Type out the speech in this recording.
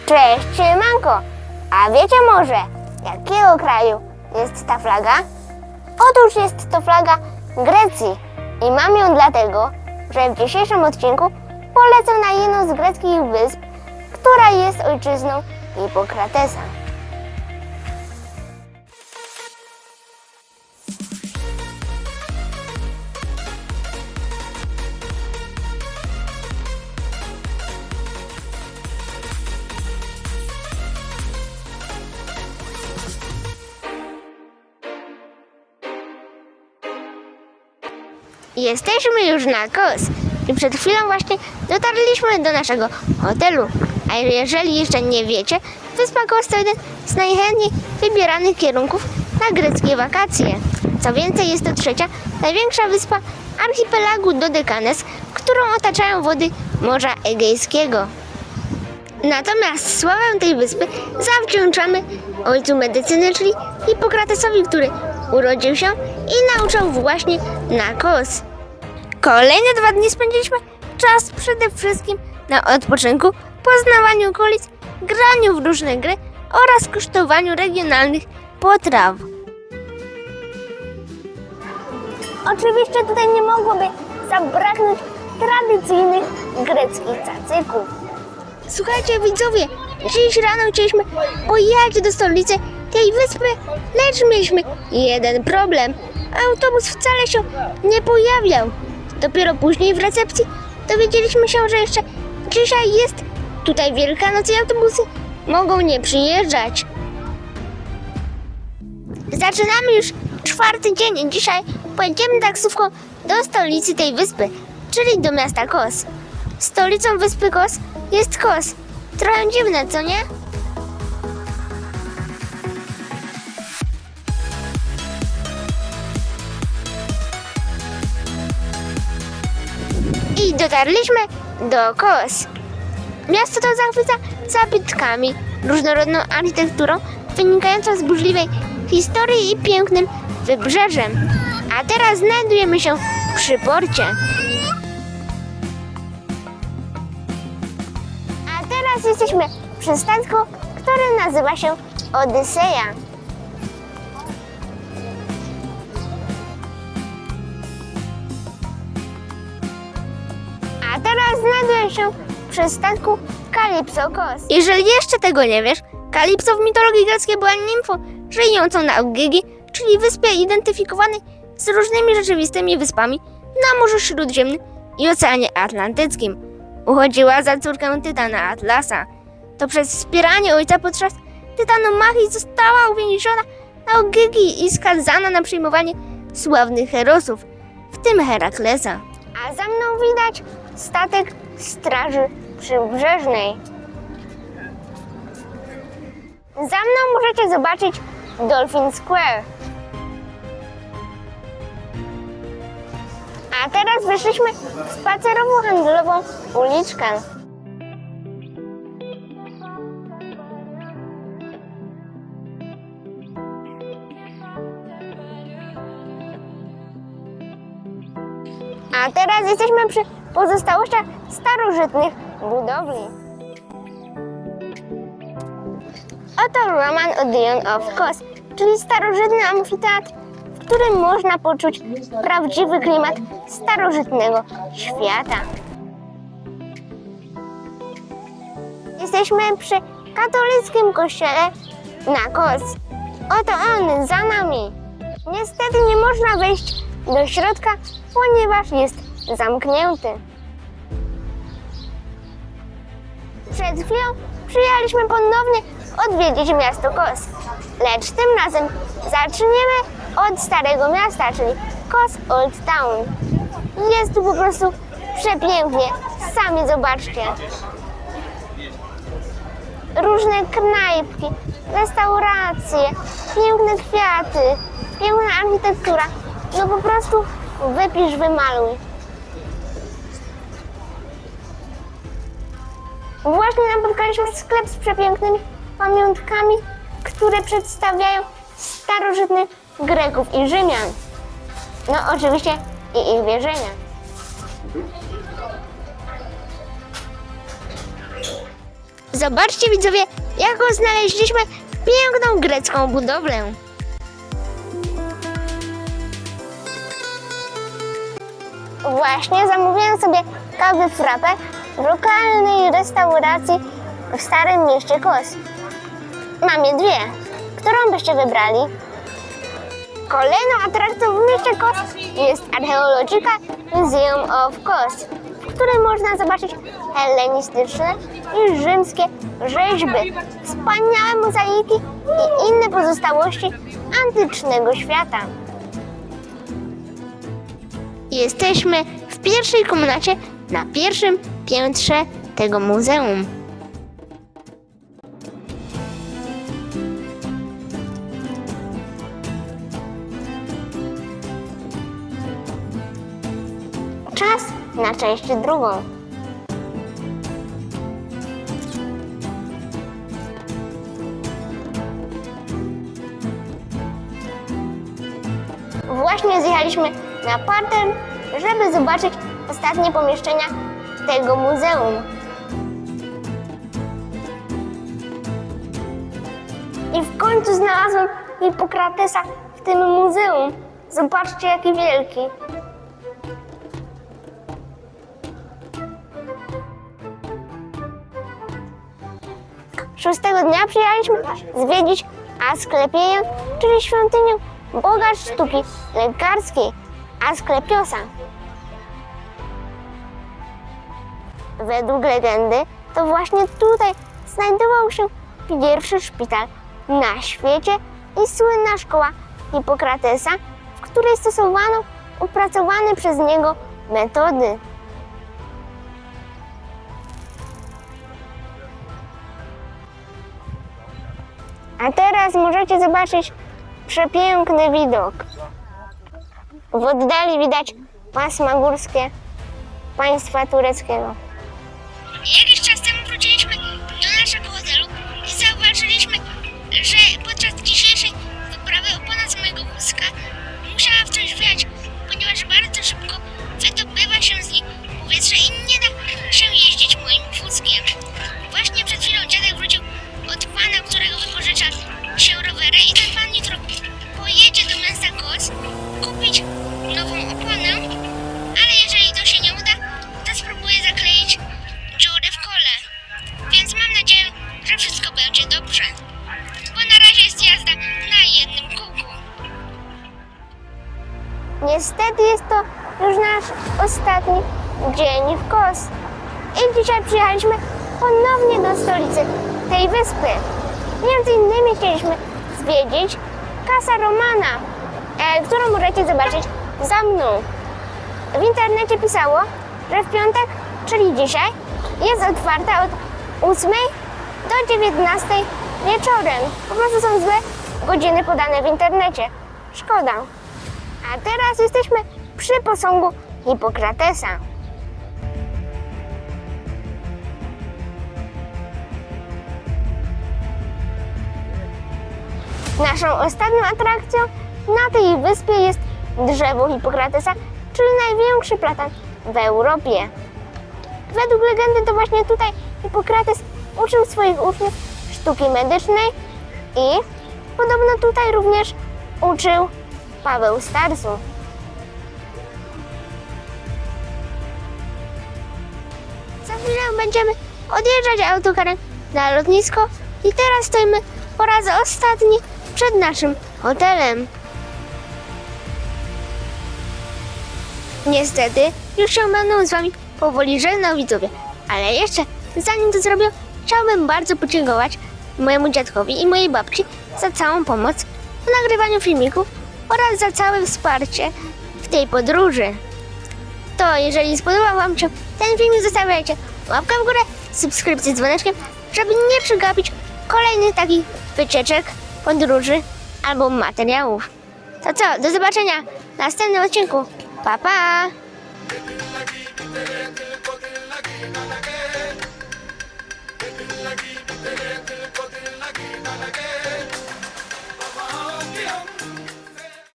Cześć, siemanko! A wiecie może, jakiego kraju jest ta flaga? Otóż jest to flaga Grecji i mam ją dlatego, że w dzisiejszym odcinku polecę na jedną z greckich wysp, która jest ojczyzną Hipokratesa. Jesteśmy już na Kos i przed chwilą właśnie dotarliśmy do naszego hotelu. A jeżeli jeszcze nie wiecie, wyspa Kos to jeden z najchętniej wybieranych kierunków na greckie wakacje. Co więcej, jest to trzecia największa wyspa archipelagu Dodekanes, którą otaczają wody Morza Egejskiego. Natomiast sławę tej wyspy zawdzięczamy ojcu medycyny, czyli Hipokratesowi, który urodził się i nauczał właśnie na Kos. Kolejne 2 dni spędziliśmy czas przede wszystkim na odpoczynku, poznawaniu okolic, graniu w różne gry oraz kosztowaniu regionalnych potraw. Oczywiście tutaj nie mogłoby zabraknąć tradycyjnych greckich cacyków. Słuchajcie widzowie, dziś rano chcieliśmy pojechać do stolicy tej wyspy, lecz mieliśmy jeden problem. Autobus wcale się nie pojawiał. Dopiero później w recepcji dowiedzieliśmy się, że jeszcze dzisiaj jest tutaj Wielkanoc i autobusy mogą nie przyjeżdżać. Zaczynamy już 4. dzień. Dzisiaj pojedziemy taksówką do stolicy tej wyspy, czyli do miasta Kos. Stolicą wyspy Kos jest Kos. Trochę dziwne, co nie? I dotarliśmy do Kos. Miasto to zachwyca zabytkami, różnorodną architekturą wynikającą z burzliwej historii i pięknym wybrzeżem. A teraz znajdujemy się przy porcie. A teraz jesteśmy przy statku, który nazywa się Odyseja. A teraz znajduję się przy statku Kalipso Kos. Jeżeli jeszcze tego nie wiesz, Kalipso w mitologii greckiej była nimfą żyjącą na Ogygi, czyli wyspie identyfikowanej z różnymi rzeczywistymi wyspami na Morzu Śródziemnym i Oceanie Atlantyckim. Uchodziła za córkę Tytana Atlasa. To przez wspieranie ojca podczas tytanomachii została uwięziona na Ogygi i skazana na przyjmowanie sławnych herosów, w tym Heraklesa. A za mną widać statek Straży Przybrzeżnej. Za mną możecie zobaczyć Dolphin Square. A teraz wyszliśmy w spacerowo-handlową uliczkę. A teraz jesteśmy przy pozostałościach starożytnych budowli. Oto Roman Odeon of Kos, czyli starożytny amfiteatr, w którym można poczuć prawdziwy klimat starożytnego świata. Jesteśmy przy katolickim kościele na Kos. Oto on za nami. Niestety nie można wejść do środka, ponieważ jest zamknięty. Przed chwilą przyjechaliśmy ponownie odwiedzić miasto Kos, lecz tym razem zaczniemy od Starego Miasta, czyli Kos Old Town. Jest tu po prostu przepięknie, sami zobaczcie. Różne knajpki, restauracje, piękne kwiaty, piękna architektura. No po prostu wypisz, wymaluj. Właśnie napotkaliśmy sklep z przepięknymi pamiątkami, które przedstawiają starożytnych Greków i Rzymian. No oczywiście i ich wierzenia. Zobaczcie widzowie, jaką znaleźliśmy piękną grecką budowlę. Właśnie zamówiłam sobie kawę frappę w lokalnej restauracji w Starym Mieście Kos. Mam je dwie. Którą byście wybrali? Kolejną atrakcją w mieście Kos jest Archeological Museum of Kos, w którym można zobaczyć hellenistyczne i rzymskie rzeźby, wspaniałe mozaiki i inne pozostałości antycznego świata. Jesteśmy w pierwszej komnacie na pierwszym piętrze tego muzeum. Czas na część drugą. Właśnie zjechaliśmy na parter, żeby zobaczyć ostatnie pomieszczenia tego muzeum. I w końcu znalazłem Hipokratesa w tym muzeum. Zobaczcie, jaki wielki. Szóstego dnia przyjechaliśmy zwiedzić Asklepię, czyli świątynię boga sztuki lekarskiej Asklepiosa. Według legendy to właśnie tutaj znajdował się pierwszy szpital na świecie i słynna szkoła Hipokratesa, w której stosowano opracowane przez niego metody. A teraz możecie zobaczyć przepiękny widok. W oddali widać pasma górskie państwa tureckiego. Jakiś czas temu wróciliśmy do naszego hotelu i zauważyliśmy, że podczas dzisiejszej wyprawy opona z mojego wózka musiała w coś wjechać, ponieważ bardzo szybko wydobywa się z niej powietrze i nie da się jeździć moim wózkiem. Właśnie przed chwilą dziadek wrócił od pana, którego wypożycza się rowery i ten pan jutro pojedzie do miasta Kos kupić nową oponę, ale jeżeli to się nie uda, to spróbuję zakleić dziury w kole. Więc mam nadzieję, że wszystko będzie dobrze, bo na razie jest jazda na jednym kółku. Niestety jest to już nasz ostatni dzień w Kos i dzisiaj przyjechaliśmy ponownie do stolicy tej wyspy. Między innymi chcieliśmy zwiedzić Casa Romana, którą możecie zobaczyć za mną. W internecie pisało, że w piątek, czyli dzisiaj, jest otwarta od 8 do 19 wieczorem. Po prostu są złe godziny podane w internecie. Szkoda. A teraz jesteśmy przy posągu Hipokratesa. Naszą ostatnią atrakcją na tej wyspie jest drzewo Hipokratesa, czyli największy platan w Europie. Według legendy to właśnie tutaj Hipokrates uczył swoich uczniów sztuki medycznej i podobno tutaj również uczył Paweł z Tarsu. Za chwilę będziemy odjeżdżać autokarem na lotnisko i teraz stoimy po raz ostatni przed naszym hotelem. Niestety już się będę z wami powoli żegnał, widzowie, ale jeszcze zanim to zrobię, chciałbym bardzo podziękować mojemu dziadkowi i mojej babci za całą pomoc w nagrywaniu filmików oraz za całe wsparcie w tej podróży. To jeżeli spodobał wam się ten filmik, zostawiajcie łapkę w górę, subskrypcję z dzwoneczkiem, żeby nie przegapić kolejnych takich wycieczek, podróży albo materiałów. To co, do zobaczenia w następnym odcinku. Pa, pa!